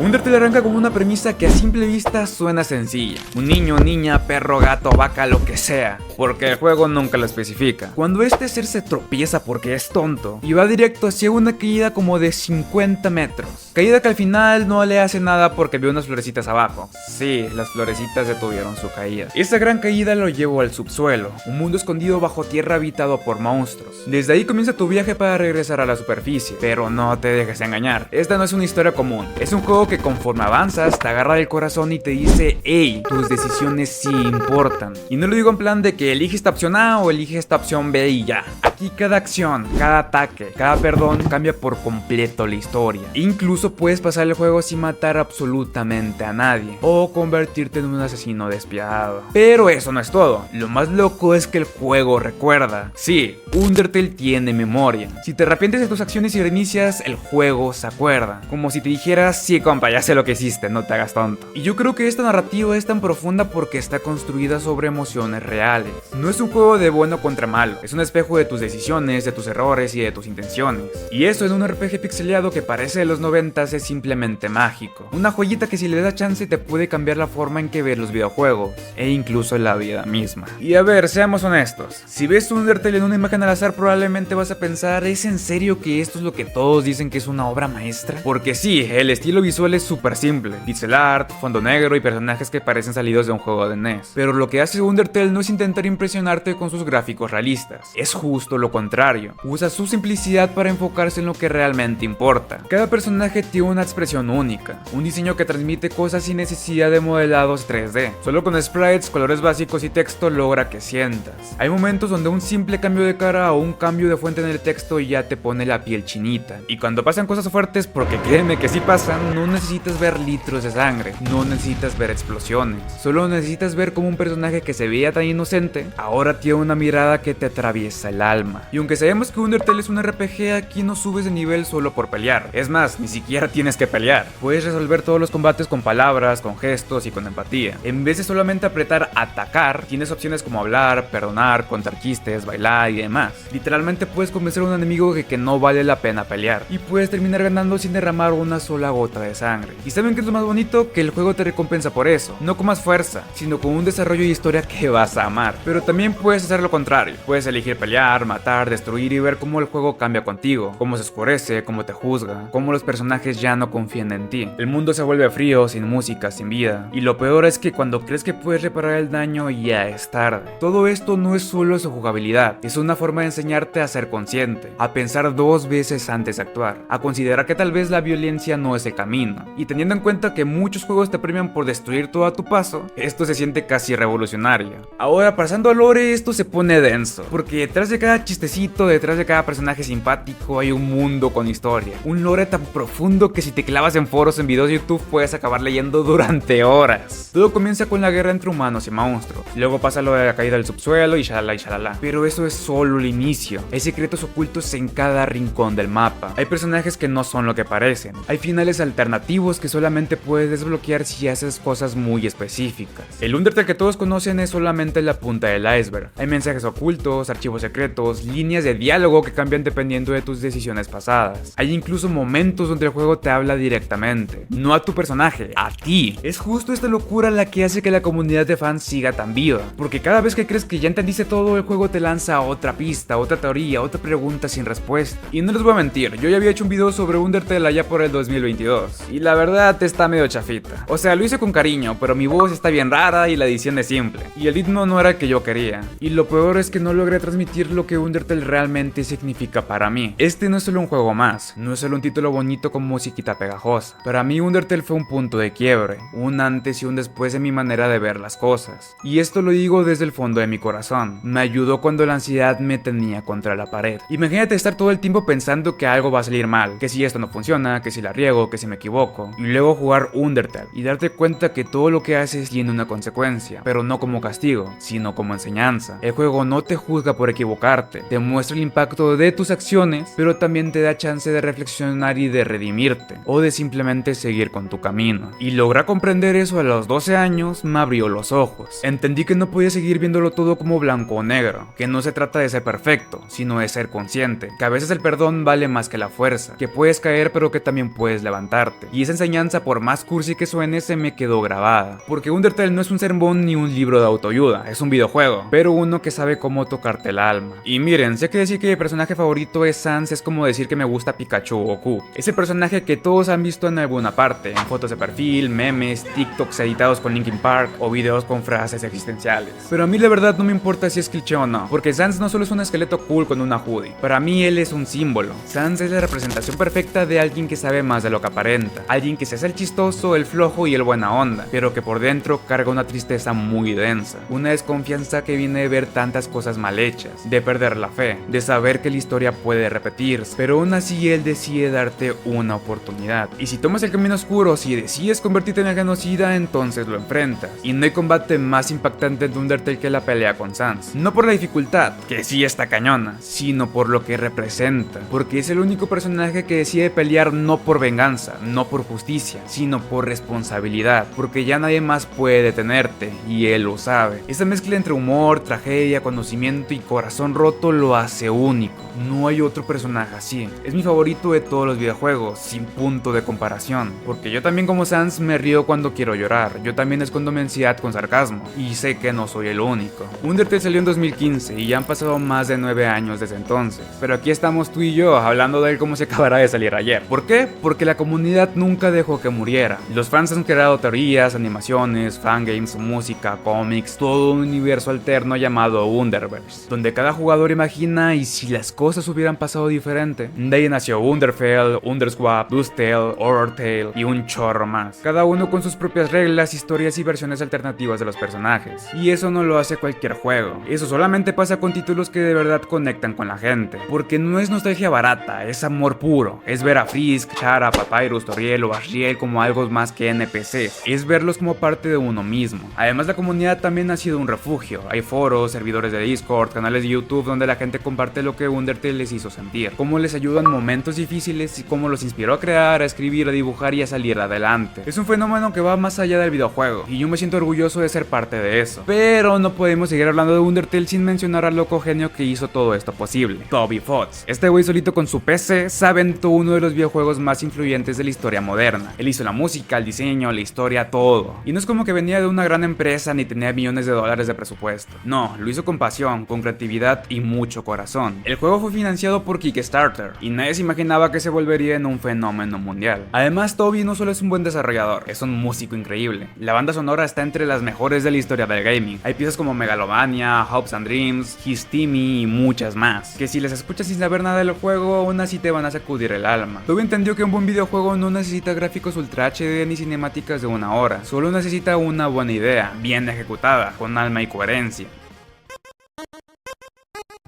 Undertale arranca con una premisa que a simple vista suena sencilla: un niño, niña, perro, gato, vaca, lo que sea, porque el juego nunca lo especifica. Cuando este ser se tropieza porque es tonto y va directo hacia una caída como de 50 metros, caída que al final no le hace nada porque vio unas florecitas abajo. Sí, las florecitas detuvieron su caída. Esa gran caída lo llevó al subsuelo, un mundo escondido bajo tierra habitado por monstruos. Desde ahí comienza tu viaje para regresar a la superficie, pero no te dejes engañar, esta no es una historia común, es un juego que conforme avanzas te agarra el corazón y te dice: hey, tus decisiones sí importan. Y no lo digo en plan de que elige esta opción A o elige esta opción B y ya. Aquí cada acción, cada ataque, cada perdón cambia por completo la historia. Incluso puedes pasar el juego sin matar absolutamente a nadie o convertirte en un asesino despiadado. Pero eso no es todo, lo más loco es que el juego recuerda. Sí, Undertale tiene memoria. Si te arrepientes de tus acciones y reinicias, el juego se acuerda, como si te dijera: sí, compa, ya sé lo que hiciste, no te hagas tonto. Y yo creo que esta narrativa es tan profunda porque está construida sobre emociones reales. No es un juego de bueno contra malo, es un espejo de tus decisiones, de tus errores y de tus intenciones. Y eso en un RPG pixeleado que parece de los 90s es simplemente mágico. Una joyita que si le das chance te puede cambiar la forma en que ves los videojuegos e incluso la vida misma. Y a ver, seamos honestos, si ves Undertale en una imagen al azar probablemente vas a pensar: ¿es en serio que esto es lo que todos dicen que es una obra maestra? Porque sí, el estilo visual es súper simple, pixel art, fondo negro y personajes que parecen salidos de un juego de NES. Pero lo que hace Undertale no es intentar impresionarte con sus gráficos realistas, es justo lo contrario. Usa su simplicidad para enfocarse en lo que realmente importa. Cada personaje tiene una expresión única, un diseño que transmite cosas sin necesidad de modelados 3D. Solo con sprites, colores básicos y texto logra que sientas. Hay momentos donde un simple cambio de cara o un cambio de fuente en el texto ya te pone la piel chinita. Y cuando pasan cosas fuertes, porque créeme que sí pasan, no necesitas ver litros de sangre, no necesitas ver explosiones, solo necesitas ver cómo un personaje que se veía tan inocente ahora tiene una mirada que te atraviesa el alma. Y aunque sabemos que Undertale es un RPG, aquí no subes de nivel solo por pelear. Es más, ni siquiera tienes que pelear. Puedes resolver todos los combates con palabras, con gestos y con empatía. En vez de solamente apretar atacar, tienes opciones como hablar, perdonar, contar chistes, bailar y demás. Literalmente puedes convencer a un enemigo de que no vale la pena pelear y puedes terminar ganando sin derramar una sola gota de sangre. ¿Y saben qué es lo más bonito? Que el juego te recompensa por eso, no con más fuerza, sino con un desarrollo y historia que vas a amar. Pero también puedes hacer lo contrario, puedes elegir pelear, matar, destruir y ver cómo el juego cambia contigo, cómo se oscurece, cómo te juzga, cómo los personajes ya no confían en ti. El mundo se vuelve frío, sin música, sin vida. Y lo peor es que cuando crees que puedes reparar el daño, ya es tarde. Todo esto no es solo su jugabilidad, es una forma de enseñarte a ser consciente, a pensar dos veces antes de actuar, a considerar que tal vez la violencia no es el camino. Y teniendo en cuenta que muchos juegos te premian por destruir todo a tu paso, esto se siente casi revolucionario. Ahora, pasando al lore, esto se pone denso, porque detrás de cada chistecito, detrás de cada personaje simpático, hay un mundo con historia. Un lore tan profundo que si te clavas en foros, en videos de YouTube, puedes acabar leyendo durante horas. Todo comienza con la guerra entre humanos y monstruos, luego pasa lo de la caída del subsuelo y shalala y shalala. Pero eso es solo el inicio, hay secretos ocultos en cada rincón del mapa, hay personajes que no son lo que parecen, hay finales alternativos que solamente puedes desbloquear si haces cosas muy específicas. El Undertale que todos conocen es solamente la punta del iceberg. Hay mensajes ocultos, archivos secretos, líneas de diálogo que cambian dependiendo de tus decisiones pasadas. Hay incluso momentos donde el juego te habla directamente, no a tu personaje, a ti. Es justo esta locura la que hace que la comunidad de fans siga tan viva, porque cada vez que crees que ya entendiste todo, el juego te lanza otra pista, otra teoría, otra pregunta sin respuesta. Y no les voy a mentir, yo ya había hecho un video sobre Undertale allá por el 2022 y la verdad está medio chafita. O sea, lo hice con cariño, pero mi voz está bien rara y la edición es simple y el ritmo no era el que yo quería. Y lo peor es que no logré transmitir lo que Undertale realmente significa para mí. Este no es solo un juego más, no es solo un título bonito con musiquita pegajosa. Para mí Undertale fue un punto de quiebre, un antes y un después en mi manera de ver las cosas. Y esto lo digo desde el fondo de mi corazón. Me ayudó cuando la ansiedad me tenía contra la pared. Imagínate estar todo el tiempo pensando que algo va a salir mal, que si esto no funciona, que si la riego, que si me equivoco, y luego jugar Undertale y darte cuenta que todo lo que haces tiene una consecuencia, pero no como castigo, sino como enseñanza. El juego no te juzga por equivocarte, parte. Te muestra el impacto de tus acciones, pero también te da chance de reflexionar y de redimirte, o de simplemente seguir con tu camino. Y lograr comprender eso a los 12 años me abrió los ojos. Entendí que no podía seguir viéndolo todo como blanco o negro, que no se trata de ser perfecto, sino de ser consciente, que a veces el perdón vale más que la fuerza, que puedes caer pero que también puedes levantarte. Y esa enseñanza, por más cursi que suene, se me quedó grabada, porque Undertale no es un sermón ni un libro de autoayuda, es un videojuego, pero uno que sabe cómo tocarte el alma. Y miren, sé que decir que mi personaje favorito es Sans es como decir que me gusta Pikachu o Goku, ese personaje que todos han visto en alguna parte, en fotos de perfil, memes, TikToks editados con Linkin Park o videos con frases existenciales. Pero a mí la verdad no me importa si es cliché o no, porque Sans no solo es un esqueleto cool con una hoodie, para mí él es un símbolo. Sans es la representación perfecta de alguien que sabe más de lo que aparenta, alguien que se hace el chistoso, el flojo y el buena onda, pero que por dentro carga una tristeza muy densa, una desconfianza que viene de ver tantas cosas mal hechas, de perder la fe, de saber que la historia puede repetirse, pero aún así él decide darte una oportunidad. Y si tomas el camino oscuro, si decides convertirte en el genocida, entonces lo enfrentas. Y no hay combate más impactante de Undertale que la pelea con Sans. No por la dificultad, que sí está cañona, sino por lo que representa, porque es el único personaje que decide pelear no por venganza, no por justicia, sino por responsabilidad, porque ya nadie más puede detenerte, y él lo sabe. Esa mezcla entre humor, tragedia, conocimiento y corazón roto lo hace único. No hay otro personaje así. Es mi favorito de todos los videojuegos, sin punto de comparación, porque yo también como Sans me río cuando quiero llorar, yo también escondo mi ansiedad con sarcasmo, y sé que no soy el único. Undertale salió en 2015 y ya han pasado más de 9 años desde entonces, pero aquí estamos tú y yo hablando de él como si acabara de salir ayer. ¿Por qué? Porque la comunidad nunca dejó que muriera. Los fans han creado teorías, animaciones, fangames, música, cómics, todo un universo alterno llamado Underverse, donde cada jugador imagina y si las cosas hubieran pasado diferente. De ahí nació Underfell, Underswap, Dustale, Horrortale y un chorro más, cada uno con sus propias reglas, historias y versiones alternativas de los personajes. Y eso no lo hace cualquier juego, eso solamente pasa con títulos que de verdad conectan con la gente, porque no es nostalgia barata, es amor puro, es ver a Frisk, Chara, Papyrus, Toriel o Asriel como algo más que NPCs, es verlos como parte de uno mismo. Además, la comunidad también ha sido un refugio, hay foros, servidores de Discord, canales de YouTube donde la gente comparte lo que Undertale les hizo sentir, cómo les ayudó en momentos difíciles y cómo los inspiró a crear, a escribir, a dibujar y a salir adelante. Es un fenómeno que va más allá del videojuego, y yo me siento orgulloso de ser parte de eso. Pero no podemos seguir hablando de Undertale sin mencionar al loco genio que hizo todo esto posible, Toby Fox. Este güey solito con su PC se aventó uno de los videojuegos más influyentes de la historia moderna. Él hizo la música, el diseño, la historia, todo. Y no es como que venía de una gran empresa ni tenía millones de dólares de presupuesto. No, lo hizo con pasión, con creatividad y mucho corazón. El juego fue financiado por Kickstarter y nadie se imaginaba que se volvería en un fenómeno mundial. Además, Toby no solo es un buen desarrollador, es un músico increíble. La banda sonora está entre las mejores de la historia del gaming. Hay piezas como Megalomania, Hopes and Dreams, His Timmy y muchas más, que si les escuchas sin saber nada del juego, aún así te van a sacudir el alma. Toby entendió que un buen videojuego no necesita gráficos Ultra HD ni cinemáticas de una hora, solo necesita una buena idea, bien ejecutada, con alma y coherencia.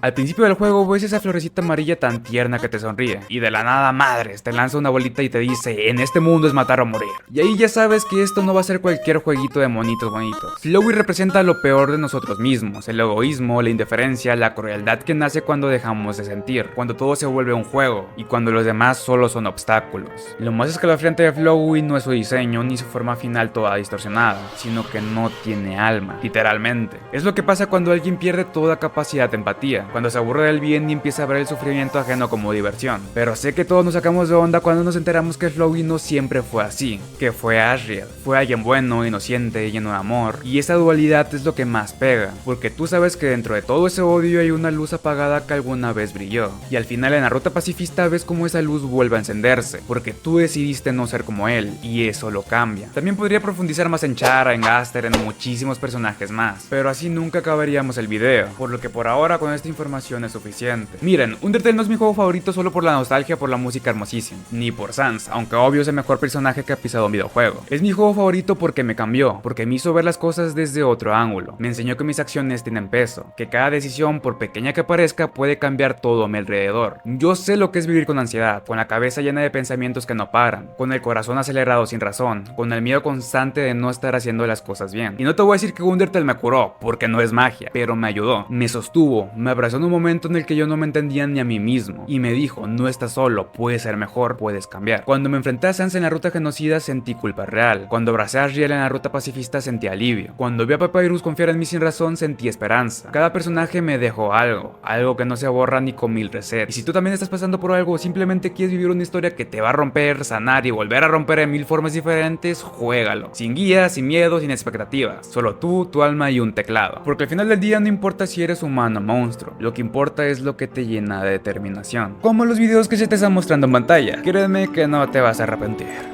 Al principio del juego ves esa florecita amarilla tan tierna que te sonríe, y de la nada, madres, te lanza una bolita y te dice, en este mundo es matar o morir. Y ahí ya sabes que esto no va a ser cualquier jueguito de monitos bonitos. Flowey representa lo peor de nosotros mismos, el egoísmo, la indiferencia, la crueldad que nace cuando dejamos de sentir, cuando todo se vuelve un juego, y cuando los demás solo son obstáculos. Lo más escalofriante de Flowey no es su diseño ni su forma final toda distorsionada, sino que no tiene alma, literalmente. Es lo que pasa cuando alguien pierde toda capacidad de empatía, cuando se aburre del bien y empieza a ver el sufrimiento ajeno como diversión. Pero sé que todos nos sacamos de onda cuando nos enteramos que Flowey no siempre fue así, que fue Asriel, fue alguien bueno, inocente, lleno de amor, y esa dualidad es lo que más pega, porque tú sabes que dentro de todo ese odio hay una luz apagada que alguna vez brilló, y al final en la ruta pacifista ves como esa luz vuelve a encenderse, porque tú decidiste no ser como él, y eso lo cambia. También podría profundizar más en Chara, en Gaster, en muchísimos personajes más, pero así nunca acabaríamos el video, por lo que por ahora con esta información es suficiente. Miren, Undertale no es mi juego favorito solo por la nostalgia, por la música hermosísima, ni por Sans, aunque obvio es el mejor personaje que ha pisado un videojuego. Es mi juego favorito porque me cambió, porque me hizo ver las cosas desde otro ángulo, me enseñó que mis acciones tienen peso, que cada decisión, por pequeña que parezca, puede cambiar todo a mi alrededor. Yo sé lo que es vivir con ansiedad, con la cabeza llena de pensamientos que no paran, con el corazón acelerado sin razón, con el miedo constante de no estar haciendo las cosas bien. Y no te voy a decir que Undertale me curó, porque no es magia, pero me ayudó, me sostuvo, me abrazó pasó en un momento en el que yo no me entendía ni a mí mismo, y me dijo, no estás solo, puedes ser mejor, puedes cambiar. Cuando me enfrenté a Sansa en la ruta genocida sentí culpa real, cuando abracé a Riel en la ruta pacifista sentí alivio, cuando vi a Papyrus confiar en mí sin razón sentí esperanza. Cada personaje me dejó algo que no se borra ni con 1000 resets. Y si tú también estás pasando por algo o simplemente quieres vivir una historia que te va a romper, sanar y volver a romper en 1000 formas diferentes, juégalo. Sin guía, sin miedo, sin expectativas. Solo tú, tu alma y un teclado. Porque al final del día no importa si eres humano o monstruo. Lo que importa es lo que te llena de determinación. Como los videos que se te están mostrando en pantalla. Créeme que no te vas a arrepentir.